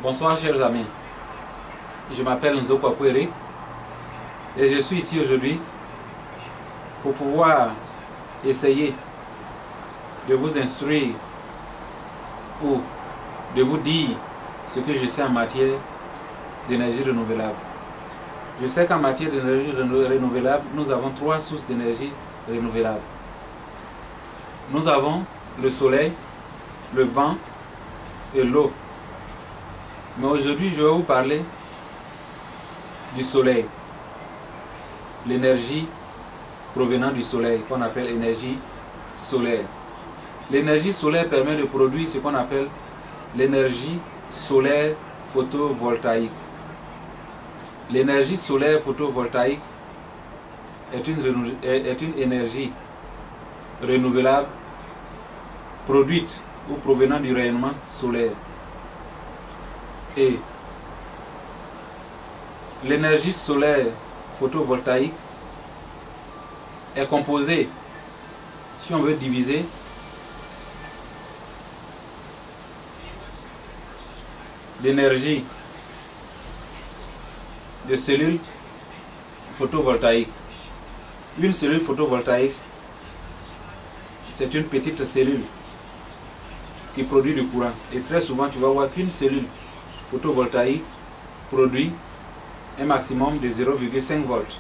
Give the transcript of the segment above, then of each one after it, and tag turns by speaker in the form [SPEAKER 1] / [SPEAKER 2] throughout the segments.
[SPEAKER 1] Bonsoir chers amis, je m'appelle Nzo Kwakwere et je suis ici aujourd'hui pour pouvoir essayer de vous instruire ou de vous dire ce que je sais en matière d'énergie renouvelable. Je sais qu'en matière d'énergie renouvelable, nous avons trois sources d'énergie renouvelable. Nous avons le soleil, le vent et l'eau. Mais aujourd'hui, je vais vous parler du soleil, l'énergie provenant du soleil, qu'on appelle énergie solaire. L'énergie solaire permet de produire ce qu'on appelle l'énergie solaire photovoltaïque. L'énergie solaire photovoltaïque est une énergie renouvelable produite ou provenant du rayonnement solaire. Et l'énergie solaire photovoltaïque est composée, si on veut diviser, d'énergie de cellules photovoltaïques. Une cellule photovoltaïque, c'est une petite cellule qui produit du courant. Et très souvent, tu vas voir qu'une cellule photovoltaïque produit un maximum de 0,5 volts.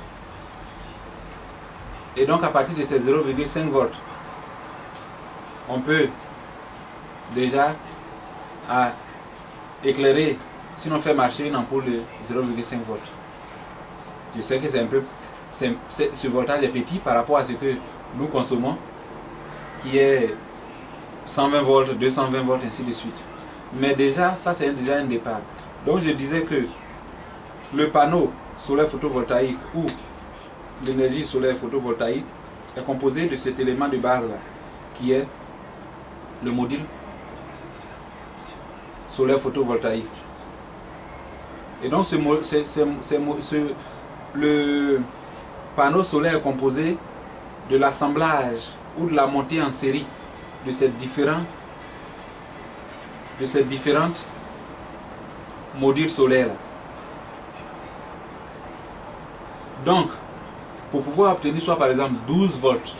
[SPEAKER 1] Et donc à partir de ces 0,5 volts, on peut déjà éclairer, si on fait marcher une ampoule de 0,5 volts. Je sais que c'est un peu, ce voltage est petit par rapport à ce que nous consommons, qui est 120 volts, 220 volts, ainsi de suite. Mais déjà, ça c'est déjà un départ. Donc je disais que le panneau solaire photovoltaïque ou l'énergie solaire photovoltaïque est composé de cet élément de base là, qui est le module solaire photovoltaïque. Et donc le panneau solaire est composé de l'assemblage ou de la montée en série de ces différentes modules solaires. Donc, pour pouvoir obtenir soit par exemple 12 volts,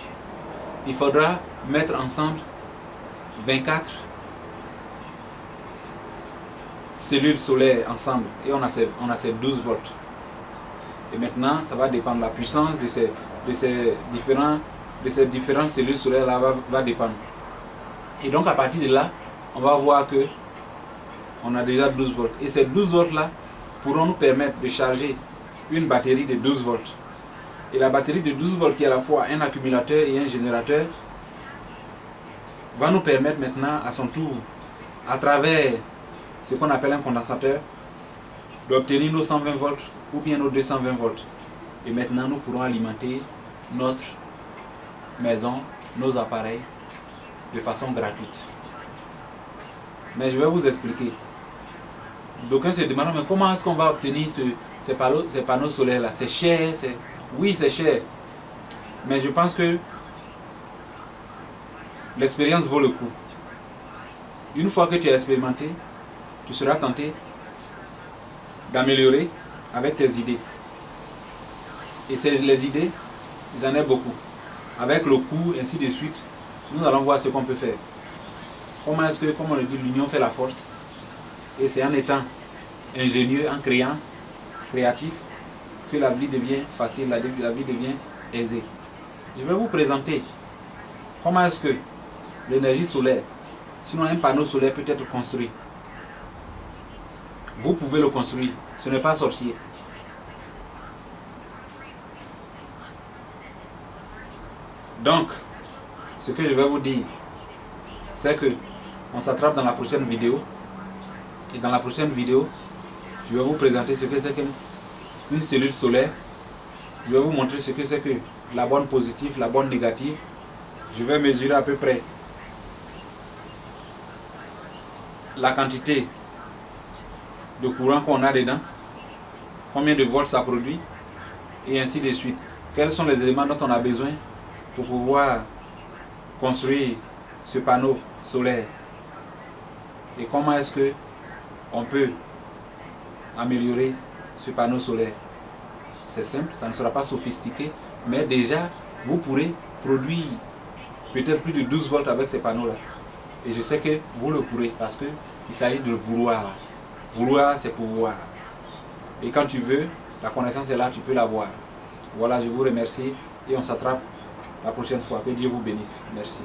[SPEAKER 1] il faudra mettre ensemble 24 cellules solaires ensemble et on a ces 12 volts. Et maintenant, ça va dépendre de la puissance de ces différentes cellules solaires là va dépendre. Et donc à partir de là, on va voir que on a déjà 12 volts. Et ces 12 volts là pourront nous permettre de charger une batterie de 12 volts. Et la batterie de 12 volts qui est à la fois un accumulateur et un générateur va nous permettre maintenant à son tour, à travers ce qu'on appelle un condensateur, d'obtenir nos 120 volts ou bien nos 220 volts. Et maintenant nous pourrons alimenter notre maison, nos appareils de façon gratuite. Mais je vais vous expliquer. D'aucuns se demandent, mais comment est-ce qu'on va obtenir ces panneaux solaires là? C'est cher, oui c'est cher. Mais je pense que l'expérience vaut le coup. Une fois que tu as expérimenté, tu seras tenté d'améliorer avec tes idées. Et les idées, j'en ai beaucoup. Avec le coût, ainsi de suite, nous allons voir ce qu'on peut faire. Comment est-ce que, comme on le dit, l'union fait la force. Et c'est en étant ingénieux, en créant, créatif, que la vie devient facile, la vie devient aisée. Je vais vous présenter comment est-ce que l'énergie solaire, sinon un panneau solaire peut être construit. Vous pouvez le construire, ce n'est pas sorcier. Donc, ce que je vais vous dire, c'est que on s'attrape dans la prochaine vidéo. Et dans la prochaine vidéo, je vais vous présenter ce que c'est qu'une cellule solaire. Je vais vous montrer ce que c'est que la borne positive, la borne négative. Je vais mesurer à peu près la quantité de courant qu'on a dedans, combien de volts ça produit, et ainsi de suite. Quels sont les éléments dont on a besoin pour pouvoir construire ce panneau solaire. Et comment est-ce que on peut améliorer ce panneau solaire? C'est simple, ça ne sera pas sophistiqué, mais déjà, vous pourrez produire peut-être plus de 12 volts avec ces panneaux-là. Et je sais que vous le pourrez parce qu'il s'agit de vouloir. Vouloir, c'est pouvoir. Et quand tu veux, la connaissance est là, tu peux l'avoir. Voilà, je vous remercie et on s'attrape la prochaine fois. Que Dieu vous bénisse. Merci.